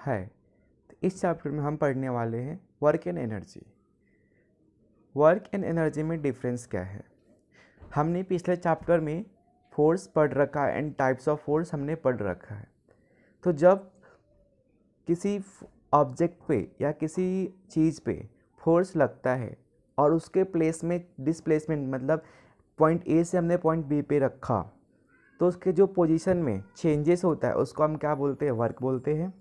है। तो इस चैप्टर में हम पढ़ने वाले हैं work and energy. Work and energy में डिफरेंस क्या है? हमने पिछले चैप्टर में फोर्स पढ़ रखा है एंड टाइप्स ऑफ फोर्स हमने पढ़ रखा है। तो जब किसी ऑब्जेक्ट पे या किसी चीज़ पे फोर्स लगता है और उसके प्लेस में डिस्प्लेसमेंट मतलब पॉइंट ए से हमने पॉइंट बी पे रखा, तो उसके जो पोजीशन में चेंजेस होता है उसको हम क्या बोलते हैं? वर्क बोलते हैं।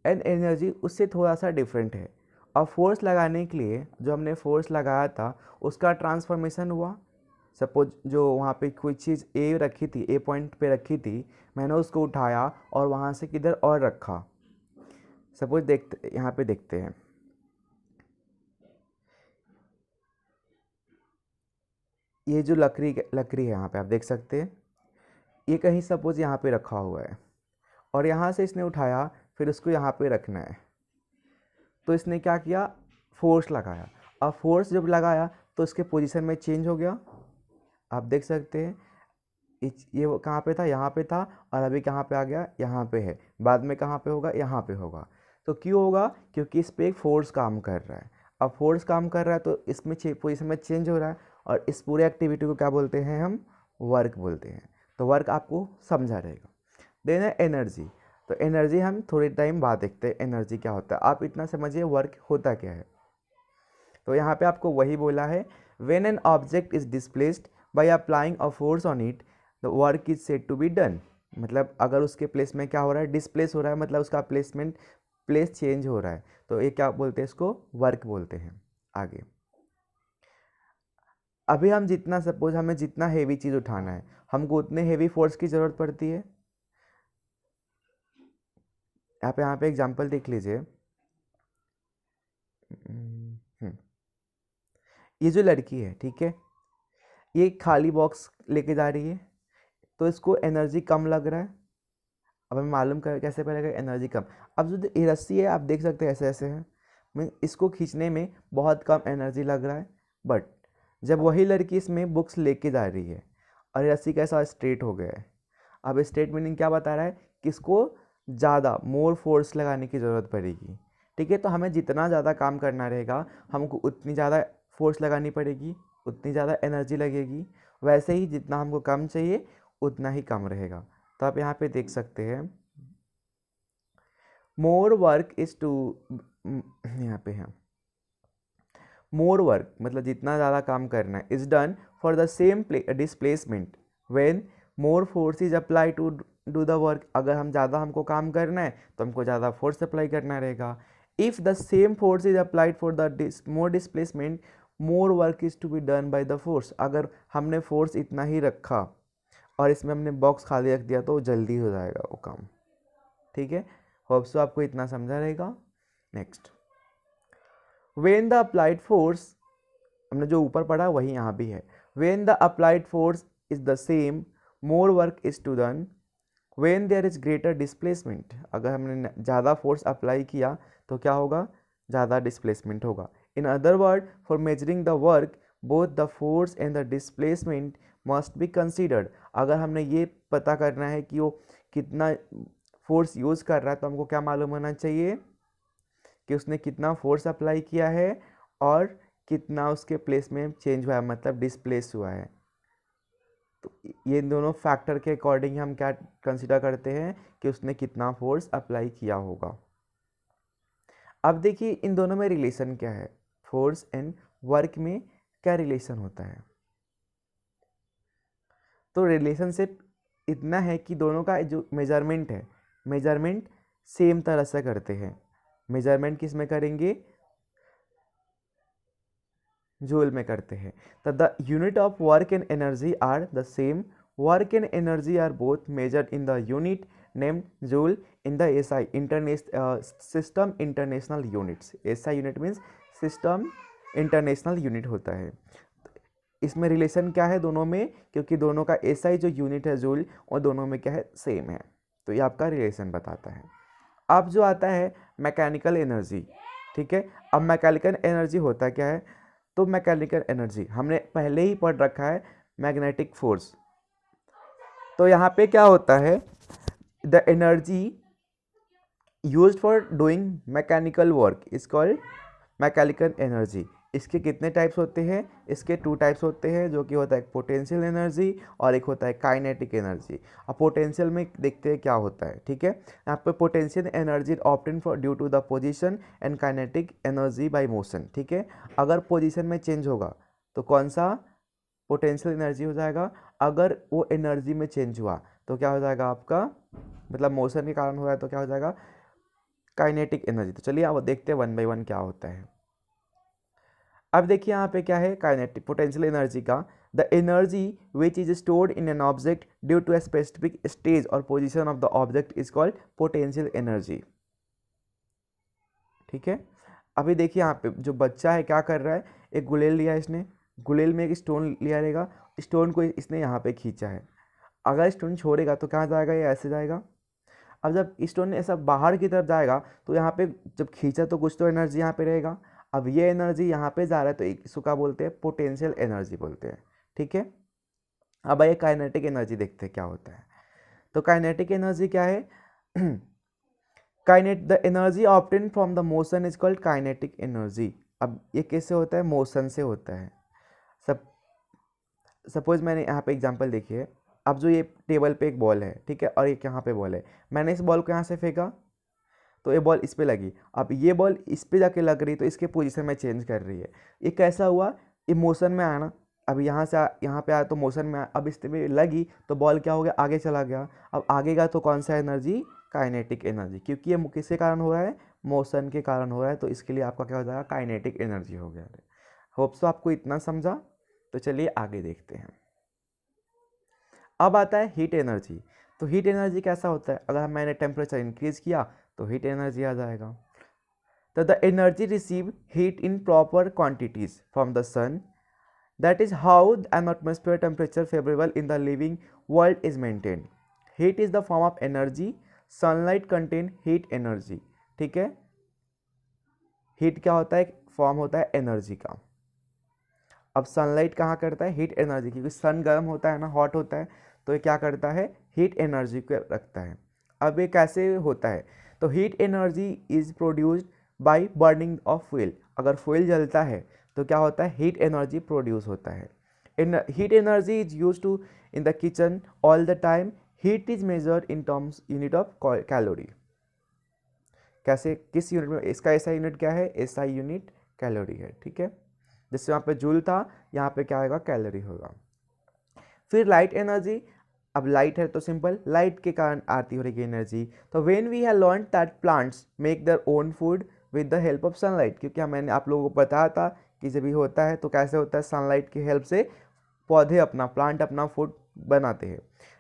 एंड एनर्जी उससे थोड़ा सा डिफरेंट है। और फोर्स लगाने के लिए जो हमने फोर्स लगाया था उसका ट्रांसफॉर्मेशन हुआ। सपोज जो वहाँ पे कोई चीज़ ए रखी थी, ए पॉइंट पे रखी थी, मैंने उसको उठाया और वहाँ से किधर और रखा। सपोज देखते यहाँ पे देखते हैं, ये जो लकड़ी है यहाँ पे आप देख सकते हैं, ये कहीं सपोज यहाँ पे रखा हुआ है और यहाँ से इसने उठाया, फिर उसको यहाँ पे रखना है। तो इसने क्या किया? फोर्स लगाया। अब फोर्स जब लगाया तो इसके पोजीशन में चेंज हो गया। आप देख सकते हैं ये वो कहाँ पे था? यहाँ पे था, और अभी कहाँ पे आ गया? यहाँ पे है। बाद में कहाँ पे होगा? यहाँ पे होगा। तो क्यों होगा? क्योंकि इस पे एक फोर्स काम कर रहा है। अब फोर्स काम कर रहा है तो इसमें पोजीशन में चेंज हो रहा है, और इस पूरे एक्टिविटी को क्या बोलते हैं? हम वर्क बोलते हैं। तो वर्क आपको समझा रहेगा। देन है एनर्जी। तो एनर्जी हम थोड़े टाइम बाद देखते हैं एनर्जी क्या होता है। आप इतना समझिए वर्क होता क्या है। तो यहाँ पे आपको वही बोला है, when an object is displaced by applying a force on it the work is said to be done. मतलब अगर उसके प्लेस में क्या हो रहा है? डिस्प्लेस हो रहा है, मतलब उसका प्लेस चेंज हो रहा है, तो ये क्या बोलते हैं? इसको वर्क बोलते हैं। आगे अभी हम जितना सपोज हमें जितना हेवी चीज़ उठाना है, हमको उतने हेवी फोर्स की ज़रूरत पड़ती है। यहाँ पे एग्जांपल देख लीजिए। ये जो लड़की है, ठीक है, ये खाली बॉक्स लेके जा रही है, तो इसको एनर्जी कम लग रहा है। अब हमें मालूम कर कैसे पड़ेगा एनर्जी कम? अब जो ये रस्सी है आप देख सकते हैं ऐसे ऐसे है, मैं इसको खींचने में बहुत कम एनर्जी लग रहा है। बट जब वही लड़की इसमें बुक्स लेके जा रही है और ये रस्सी कैसा स्ट्रेट हो गया है, अब स्ट्रेट मीनिंग क्या बता रहा है? कि इसको ज़्यादा मोर फोर्स लगाने की ज़रूरत पड़ेगी। ठीक है, तो हमें जितना ज़्यादा काम करना रहेगा हमको उतनी ज़्यादा फोर्स लगानी पड़ेगी, उतनी ज़्यादा एनर्जी लगेगी। वैसे ही जितना हमको कम चाहिए उतना ही कम रहेगा। तो आप यहाँ पे देख सकते हैं मोर वर्क इज टू, यहाँ पे है मोर वर्क मतलब जितना ज़्यादा काम करना है, is done for the same displacement when more force is apply to do the work. अगर हम ज़्यादा हमको काम करना है तो हमको ज़्यादा फोर्स अप्लाई करना रहेगा। If the same force is applied for the more displacement more work is to be done by the force. अगर हमने फोर्स इतना ही रखा और इसमें हमने बॉक्स खाली रख दिया तो जल्दी हो जाएगा वो काम। ठीक है, होप सो आपको इतना समझा रहेगा। Next, when the applied force, हमने जो ऊपर पढ़ा वही यहाँ भी है। When the applied force is the same more work is to done when there is greater displacement. अगर हमने ज़्यादा फोर्स अप्लाई किया तो क्या होगा? ज़्यादा डिस्प्लेसमेंट होगा। इन other word, for measuring the work both the force and the displacement must be considered. अगर हमने ये पता करना है कि वो कितना फोर्स यूज़ कर रहा है तो हमको क्या मालूम होना चाहिए? कि उसने कितना फोर्स अप्लाई किया है और कितना उसके प्लेस में चेंज हुआ है, मतलब डिस्प्लेस हुआ है। तो ये दोनों फैक्टर के अकॉर्डिंग हम क्या कंसीडर करते हैं कि उसने कितना फोर्स अप्लाई किया होगा। अब देखिए इन दोनों में रिलेशन क्या है? फोर्स एंड वर्क में क्या रिलेशन होता है? तो रिलेशनशिप इतना है कि दोनों का जो मेजरमेंट है, मेजरमेंट सेम तरह से करते हैं। मेजरमेंट किस में करेंगे? जूल में करते हैं। तो the unit of work and energy are the same. Work and energy are both measured in the unit named joule in the SI system international units. SI unit means system international unit होता है। इसमें relation क्या है दोनों में? क्योंकि दोनों का एसआई जो यूनिट है जूल, और दोनों में क्या है? सेम है। तो ये आपका रिलेशन बताता है। अब जो आता है मैकेनिकल एनर्जी, ठीक है। अब मैकेनिकल एनर्जी होता क्या है? तो मैकेनिकल एनर्जी हमने पहले ही पढ़ रखा है, मैग्नेटिक फोर्स। तो यहाँ पे क्या होता है? The energy used for doing mechanical work is called mechanical energy. इसके कितने टाइप्स होते हैं? इसके 2 टाइप्स होते हैं, जो कि होता है पोटेंशियल एनर्जी और एक होता है काइनेटिक एनर्जी। अब पोटेंशियल में देखते हैं क्या होता है, ठीक है। यहाँ पे potential energy obtain for due to the position and kinetic energy by motion, ठीक है। अगर पोजीशन में चेंज होगा तो कौन सा पोटेंशियल एनर्जी हो जाएगा, अगर वो एनर्जी में चेंज हुआ तो क्या हो जाएगा आपका, मतलब मोशन के कारण हो रहा है तो क्या हो जाएगा, काइनेटिक एनर्जी। तो चलिए अब देखते हैं 1 बाय 1 क्या होता है। अब देखिए यहाँ पे क्या है काइनेटिक पोटेंशियल एनर्जी का, the energy which is stored in an object due to a specific stage और position of the object is called potential energy, ठीक है। अभी देखिए यहाँ पे जो बच्चा है क्या कर रहा है, एक गुलेल लिया है इसने, गुलेल में एक स्टोन लिया रहेगा, स्टोन को इसने यहाँ पे खींचा है, अगर स्टोन छोड़ेगा तो कहाँ जाएगा, ये ऐसे जाएगा। अब जब स्टोन ऐसा बाहर की तरफ जाएगा तो यहाँ पे जब खींचा तो कुछ तो एनर्जी यहाँ पे रहेगा, अब ये एनर्जी यहाँ पे जा रहा है तो इसको क्या बोलते हैं, पोटेंशियल एनर्जी बोलते हैं, ठीक है। अब आइए काइनेटिक एनर्जी देखते हैं क्या होता है। तो काइनेटिक एनर्जी क्या है, काइनेट the energy obtain from the motion is called kinetic energy. अब ये कैसे होता है, मोशन से होता है। सब सपोज मैंने यहाँ पे एग्जांपल देखिए, अब जो ये टेबल पे एक बॉल है, ठीक है, और एक यहाँ पे बॉल है, मैंने इस बॉल को यहाँ से फेंका तो ये बॉल इस पे लगी, अब ये बॉल इस पे जाके लग रही तो इसके पोजीशन में चेंज कर रही है। ये कैसा हुआ, ये मोशन में आया ना, अब यहाँ से यहाँ पे आया तो मोशन में आया, अब इस पे लगी तो बॉल क्या हो गया, आगे चला गया। अब आगे का तो कौन सा एनर्जी, काइनेटिक एनर्जी, क्योंकि ये किसके कारण हो रहा है, मोशन के कारण हो रहा है, तो इसके लिए आपका क्या हो जाएगा, काइनेटिक एनर्जी हो गया। होप्स तो आपको इतना समझा। तो चलिए आगे देखते हैं। अब आता है हीट एनर्जी। तो हीट एनर्जी कैसा होता है, अगर मैंने टेम्परेचर इंक्रीज किया तो हीट एनर्जी आ जाएगा। तो the energy receive heat in proper quantities from the sun, that is how an atmosphere temperature favourable in the living world is maintain. Heat is the form of energy, sunlight contain heat energy, ठीक है। Heat क्या होता है, form होता है energy का। अब sunlight कहाँ करता है, हीट एनर्जी, क्योंकि सन गर्म होता है ना, हॉट होता है, तो ये क्या करता है, हीट एनर्जी को रखता है। अब ये कैसे होता है, तो heat energy is produced by burning of fuel. अगर फ्यूल जलता है तो क्या होता है, हीट एनर्जी प्रोड्यूस होता है। Heat energy is use to in the kitchen all the time. Heat is measured in terms unit of calorie. कैसे, किस यूनिट में, इसका ऐसा यूनिट क्या है, ऐसा यूनिट कैलोरी है, ठीक है। जैसे वहाँ पे जूल था, यहाँ पे क्या आएगा, कैलोरी होगा। फिर लाइट एनर्जी, अब लाइट है तो सिंपल, लाइट के कारण आती हो रही एनर्जी। तो when we have learn that plants make their own food with the help of sunlight, क्योंकि मैंने आप लोगों को बताया था कि जब भी होता है तो कैसे होता है, सनलाइट की हेल्प से पौधे अपना, प्लांट अपना फूड बनाते हैं।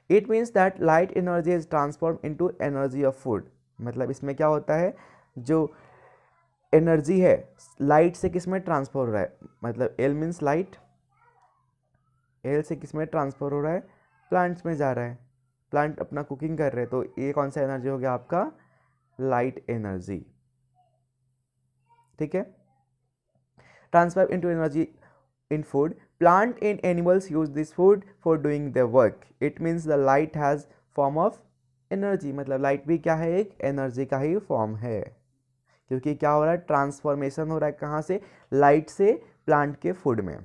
It means that light energy is transform into energy of food. मतलब इसमें क्या होता है, जो एनर्जी है लाइट से किस में ट्रांसफर हो रहा है, मतलब एल मीन्स लाइट, एल से किस में ट्रांसफर हो रहा है, प्लांट्स में जा रहा है, प्लांट अपना कुकिंग कर रहे हैं, तो ये कौन सा एनर्जी हो गया आपका, लाइट एनर्जी, ठीक है। Transfer into energy in food, plant and animals use this food for doing their work. It means the light has form of energy, मतलब लाइट भी क्या है, एक एनर्जी का ही फॉर्म है, क्योंकि क्या हो रहा है, ट्रांसफॉर्मेशन हो रहा है कहाँ से, लाइट से प्लांट के फूड में।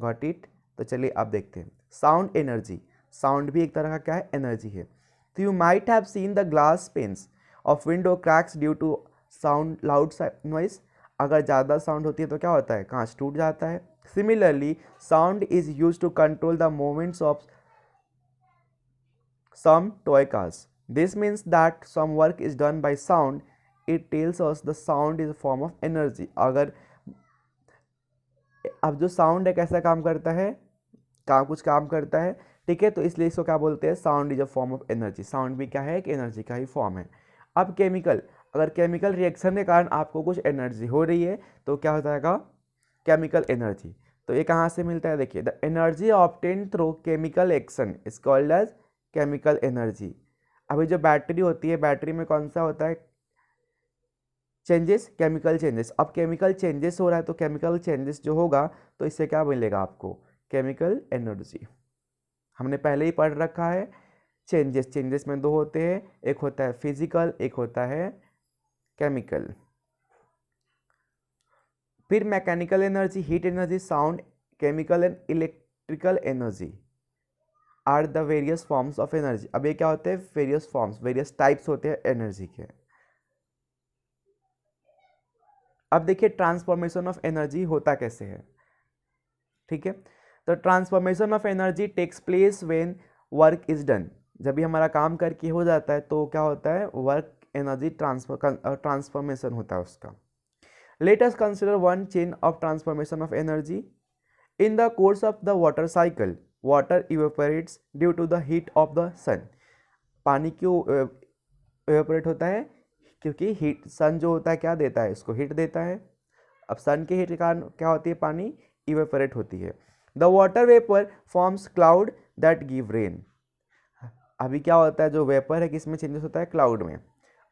Got it. तो चलिए आप देखते हैं साउंड एनर्जी। साउंड भी एक तरह का क्या है, एनर्जी है। तो you might have seen the glass panes of window cracks due to sound loud noise. अगर ज़्यादा साउंड होती है तो क्या होता है, कांच टूट जाता है। Similarly sound is use to control the movements of some toy cars. This means that some work is done by sound. It tells us the sound is a form of energy. अगर अब जो sound है कैसा काम करता है, कुछ काम करता है, ठीक है, तो इसलिए इसको क्या बोलते हैं, sound is a form of energy. Sound भी क्या है, एक एनर्जी का ही फॉर्म है। अब केमिकल, अगर केमिकल रिएक्शन के कारण आपको कुछ एनर्जी हो रही है तो क्या हो जाएगा, केमिकल एनर्जी। तो ये कहाँ से मिलता है, देखिए, the energy obtain through chemical action is called as chemical energy. अभी जो बैटरी होती है, बैटरी में कौन सा होता है, चेंजेस, केमिकल चेंजेस। अब केमिकल चेंजेस हो रहा है तो केमिकल चेंजेस जो होगा तो इससे क्या मिलेगा आपको, केमिकल एनर्जी। हमने पहले ही पढ़ रखा है चेंजेस में दो होते हैं, एक होता है फिजिकल, एक होता है केमिकल। फिर mechanical energy, heat energy, sound, chemical and electrical energy are the various forms of energy. अब ये क्या होते हैं? वेरियस फॉर्म्स, वेरियस टाइप्स होते हैं एनर्जी के। अब देखिए ट्रांसफॉर्मेशन ऑफ एनर्जी होता कैसे है, ठीक है। तो transformation of energy takes place when work is done. जब भी हमारा काम करके हो जाता है तो क्या होता है? वर्क एनर्जी ट्रांसफॉर्मेशन होता है उसका। Let us consider one chain of transformation of energy. In the course of the water cycle, water evaporates due to the heat of the sun. पानी क्यों इवेपोरेट होता है? क्योंकि हीट, सन जो होता है क्या देता है? इसको हीट देता है। अब सन के हीट के कारण क्या होती है? पानी इवेपोरेट होती है। The water vapour forms cloud that give rain. अभी क्या होता है? जो वेपर है किसमें चेंजेस होता है? क्लाउड में।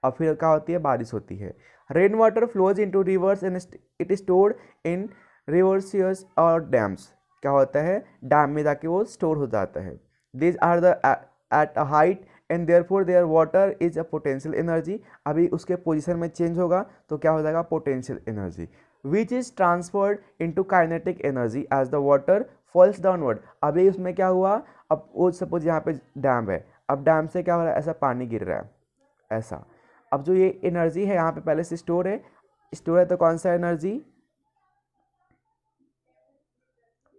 और फिर क्या होती है? बारिश होती है। Rain water flows into rivers and it is stored in reservoirs और डैम्स। क्या होता है? डैम में जाके वो स्टोर हो जाता है। This are the at a height and therefore there water is a potential energy. अभी उसके पोजीशन में चेंज होगा तो क्या हो जाएगा? Potential energy which is transferred into kinetic energy as the water falls downward. अभी उसमें क्या हुआ? अब वो सपोज यहाँ पे डैम है, अब डैम से क्या हो रहा है? ऐसा पानी गिर रहा है ऐसा। अब जो ये एनर्जी है यहाँ पे पहले से स्टोर है तो कौन सा एनर्जी?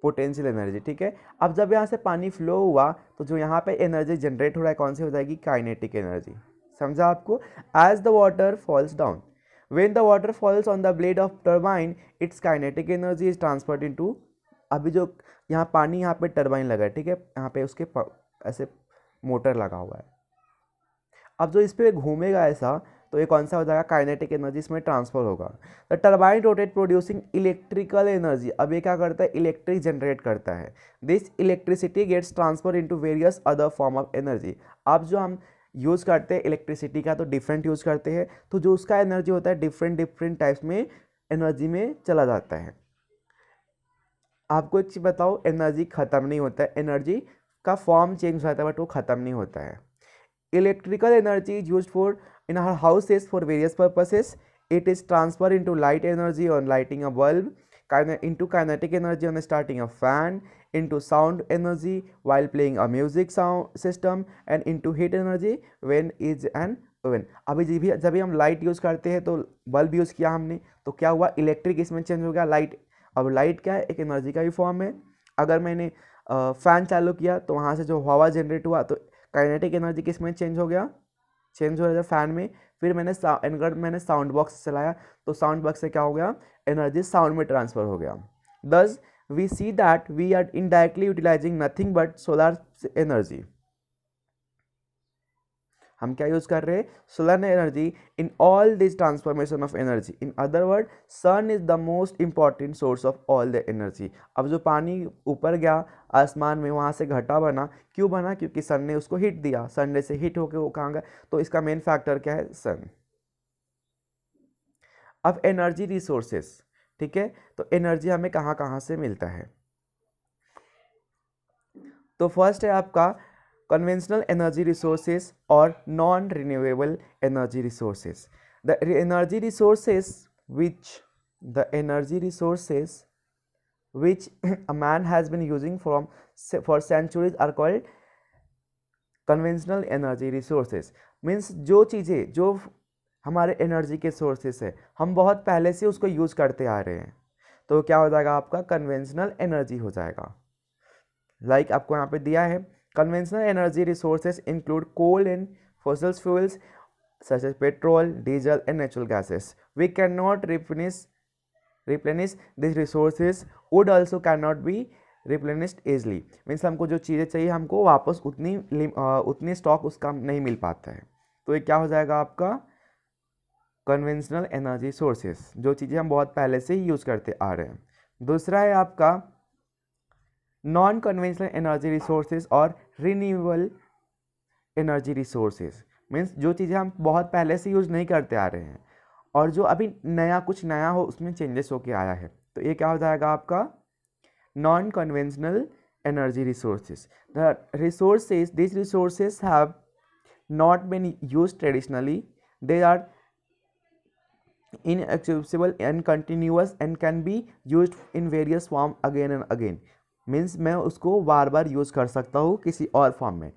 पोटेंशियल एनर्जी, ठीक है। अब जब यहाँ से पानी फ्लो हुआ तो जो यहाँ पे एनर्जी जनरेट हो रहा है कौन सी हो जाएगी? Kinetic energy. समझा आपको? As the water falls down, when the water falls on the blade of turbine, its kinetic energy is transferred into. अभी जो यहाँ पानी, यहाँ पे टर्बाइन लगा है, ठीक है, यहाँ पे उसके ऐसे मोटर लगा हुआ है। अब जो इस पर घूमेगा ऐसा तो ये कौन सा हो जाएगा? काइनेटिक एनर्जी इसमें ट्रांसफर होगा। The turbine rotate producing electrical energy. अब ये क्या करता है? इलेक्ट्रिक जनरेट करता है। This electricity gets transfer into various other form of energy. अब जो हम यूज़ करते हैं इलेक्ट्रिसिटी का तो डिफरेंट यूज़ करते हैं, तो जो उसका एनर्जी होता है डिफरेंट टाइप्स में एनर्जी में चला जाता है। आपको एक चीज़ बताओ, एनर्जी ख़त्म नहीं होता है, एनर्जी का फॉर्म चेंज हो जाता है बट वो ख़त्म नहीं होता है। Electrical energy is used for in our houses for various purposes. It is transferred into light energy on lighting a bulb, into kinetic energy on starting a fan, into sound energy while playing a music sound system, and into heat energy when is an oven. अभी जब भी हम light use करते हैं तो bulb use किया हमने तो क्या हुआ? इलेक्ट्रिक इसमें चेंज हो गया, लाइट। अब लाइट क्या है? एक एनर्जी का ही फॉर्म है। अगर मैंने फ़ैन चालू किया तो वहाँ से जो हवा जनरेट हुआ तो काइनेटिक एनर्जी किस में चेंज हो गया? चेंज हो रहा था फैन में। फिर मैंने साउंड बॉक्स चलाया तो साउंड बॉक्स से क्या हो गया? एनर्जी साउंड में ट्रांसफर हो गया। Thus we see that we are indirectly utilising nothing but solar energy. हम क्या यूज़ कर रहे हैं? Solar energy in all this transformation of energy. In other word sun is the most important source of all the energy. अब जो पानी ऊपर गया आसमान में, वहाँ से घटा बना, क्यों बना? क्योंकि सन ने उसको हीट दिया, सन से हीट होकर वो कहाँ गया? तो इसका मेन फैक्टर क्या है? सन। अब एनर्जी रिसोर्सेस, ठीक है, तो एनर्जी हमें कहाँ कहाँ से मिलता है? तो फर्स्ट है आपका conventional energy resources or non-renewable energy resources. The energy resources which a man has been using for centuries are called conventional energy resources. Means जो चीज़ें जो हमारे एनर्जी के सोर्सेस है हम बहुत पहले से उसको यूज़ करते आ रहे हैं तो क्या हो जाएगा? आपका कन्वेंशनल एनर्जी हो जाएगा। लाइक आपको यहाँ पे दिया है, conventional energy resources include coal and fossil fuels such as petrol, diesel and natural gases. We cannot replenish these resources. Wood also cannot be replenished easily. Means हमको जो चीज़ें चाहिए हमको वापस उतनी स्टॉक उसका नहीं मिल पाता है। तो ये क्या हो जाएगा आपका? कन्वेंशनल एनर्जी सोर्सेस, जो चीज़ें हम बहुत पहले से ही यूज़ करते आ रहे हैं। दूसरा है आपका नॉन कन्वेंशनल एनर्जी रिसोर्सेज और रिन्यूएबल एनर्जी रिसोर्सेज। मीन्स जो चीज़ें हम बहुत पहले से यूज़ नहीं करते आ रहे हैं और जो अभी कुछ नया हो उसमें चेंजेस होके आया है, तो ये क्या हो जाएगा आपका? Non conventional energy resources. These resources have not been used traditionally. They are inaccessible and continuous and can be used in various form again and again. Means मैं उसको बार बार यूज़ कर सकता हूँ किसी और फॉर्म में.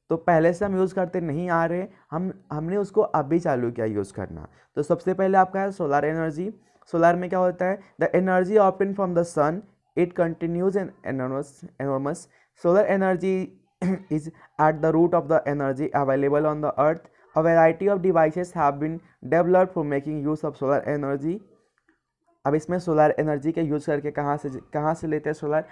तो पहले से हम यूज़ करते नहीं आ रहे, हमने उसको अभी चालू किया यूज़ करना. तो सबसे पहले आपका है सोलर एनर्जी. सोलर में क्या होता है? The energy obtain from the sun, it continues an enormous. Solar energy is at the root of the energy available on the earth. A variety of devices have been developed for making use of solar energy. अब इसमें solar energy के use करके कहाँ से लेते हैं solar?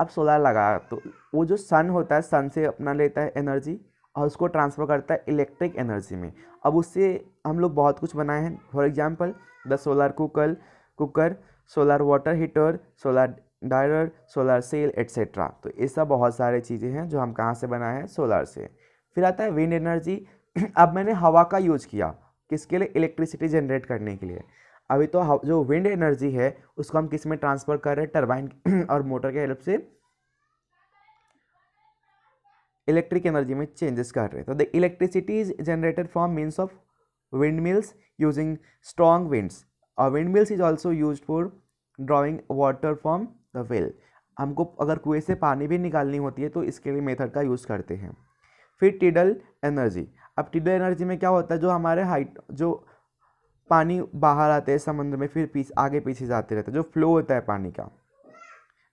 अब solar लगा तो वो जो सन होता है, सन से अपना लेता है एनर्जी और उसको ट्रांसफ़र करता है इलेक्ट्रिक एनर्जी में. अब उससे हम लोग बहुत कुछ बनाए हैं. For example the solar cooker, solar water heater, solar dryer, solar cell etcetera. तो ये सब बहुत सारे चीज़ें हैं जो हम कहाँ से बनाए हैं? सोलर से. फिर आता है विंड एनर्जी. अब मैंने हवा का यूज़ किया किसके लिए? इलेक्ट्रिसिटी जनरेट करने के लिए. अभी तो जो विंड एनर्जी है उसको हम किस में ट्रांसफ़र कर रहे हैं? टरबाइन और मोटर के हेल्प से इलेक्ट्रिक एनर्जी में चेंजेस कर रहे हैं. तो the electricity is generated from means of wind mills using strong winds. और wind mills is also use for drawing water from the well. हमको अगर कुएं से पानी भी निकालनी होती है तो इसके लिए मेथड का यूज़ करते हैं. फिर टिडल एनर्जी. अब टिडल एनर्जी में क्या होता है? जो हमारे हाइट जो पानी बाहर आते हैं समुद्र में, फिर आगे पीछे जाते रहते हैं, जो फ्लो होता है पानी का,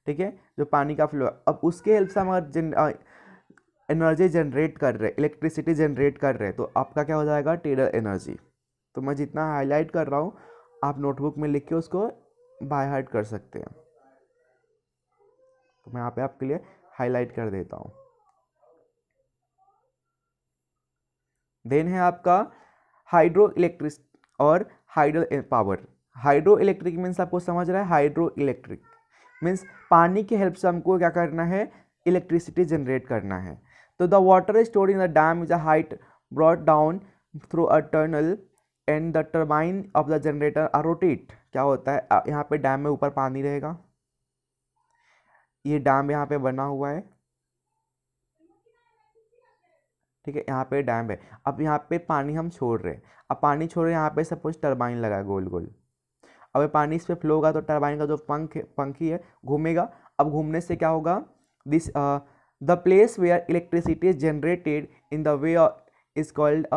ठीक है, जो पानी का फ्लो. अब उसके हेल्प से हम एनर्जी जनरेट कर रहे हैं, इलेक्ट्रिसिटी जनरेट कर रहे हैं. तो आपका क्या हो जाएगा? Tidal energy. तो मैं जितना हाईलाइट कर रहा हूँ आप नोटबुक में लिख के उसको बाय हार्ट कर सकते हैं. तो मैं यहाँ पे आपके लिए हाईलाइट कर देता हूँ. देन है आपका हाइड्रो इलेक्ट्रिक और hydel power. Hydro electric means आपको समझ रहा है? हाइड्रो इलेक्ट्रिक मीन्स पानी की हेल्प से हमको क्या करना है? इलेक्ट्रिसिटी जनरेट करना है. तो the water stored in the dam is a height brought down through a tunnel and the turbine of the generator are rotate. क्या होता है? यहाँ पे डैम में ऊपर पानी रहेगा, ये डैम यहाँ पे बना हुआ है, ठीक है, यहाँ पे डैम है. अब यहाँ पे पानी हम छोड़ रहे हैं. अब पानी छोड़ रहे हैं, यहाँ पे सपोज टरबाइन लगा है गोल गोल. अब पानी इस पर फ्लो होगा तो टरबाइन का जो पंखी है घूमेगा. अब घूमने से क्या होगा? This the place where electricity is generated in the way is called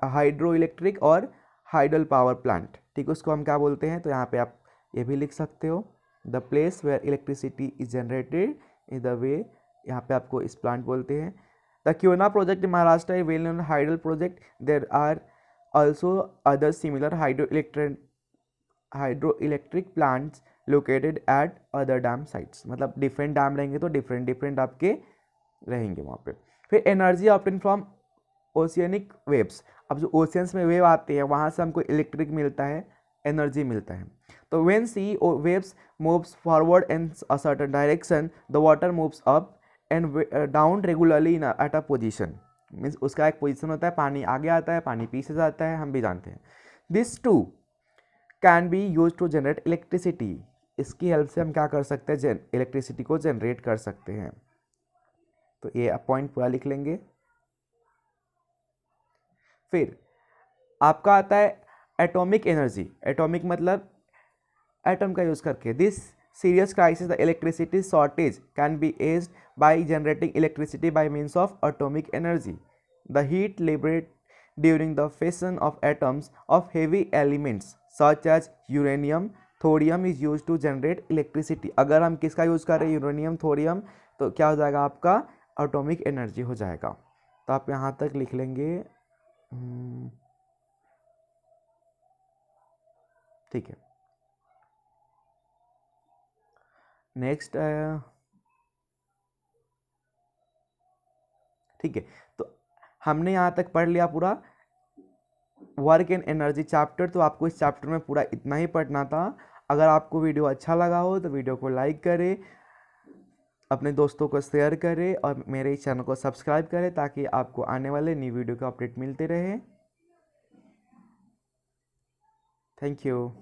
hydro electric और हाइडल पावर प्लांट. ठीक है, उसको हम क्या बोलते हैं? तो यहाँ पे आप ये भी लिख सकते हो, the place where electricity is generated in the way, यहाँ पे आपको इस प्लांट बोलते हैं. The Kyona project in Maharashtra is a well-known hydel project. There are also other similar hydroelectric plants located at other dam sites. मतलब different dam रहेंगे तो different आपके रहेंगे वहाँ पे. फिर energy obtain from oceanic waves. अब जो ओशियंस में वेव आते हैं वहाँ से हमको इलेक्ट्रिक मिलता है, एनर्जी मिलता है. तो when sea waves moves forward in a certain direction, the water moves up and down regularly at a position. Means उसका एक पोजिशन होता है, पानी आगे आता है, पानी पीछे जाता है, हम भी जानते हैं. This too can be use to generate electricity. इसकी हेल्प से हम क्या कर सकते हैं? इलेक्ट्रिसिटी को जनरेट कर सकते हैं. तो ये पॉइंट पूरा लिख लेंगे. फिर आपका आता है एटॉमिक एनर्जी. एटॉमिक मतलब एटम का यूज करके. This serious crisis, the electricity shortage can be eased by generating electricity by means of atomic energy. The heat liberated during the fission of atoms of heavy elements such as uranium, thorium is used to generate electricity. अगर हम किसका use कर रहे हैं? Uranium, thorium, तो क्या हो जाएगा? आपका एटॉमिक एनर्जी हो जाएगा. तो आप यहाँ तक लिख लेंगे, ठीक है. नेक्स्ट ठीक है, तो हमने यहाँ तक पढ़ लिया पूरा वर्क एंड एनर्जी चैप्टर. तो आपको इस चैप्टर में पूरा इतना ही पढ़ना था. अगर आपको वीडियो अच्छा लगा हो तो वीडियो को लाइक करें, अपने दोस्तों को शेयर करें और मेरे इस चैनल को सब्सक्राइब करें ताकि आपको आने वाले न्यू वीडियो का अपडेट मिलते रहे. Thank you.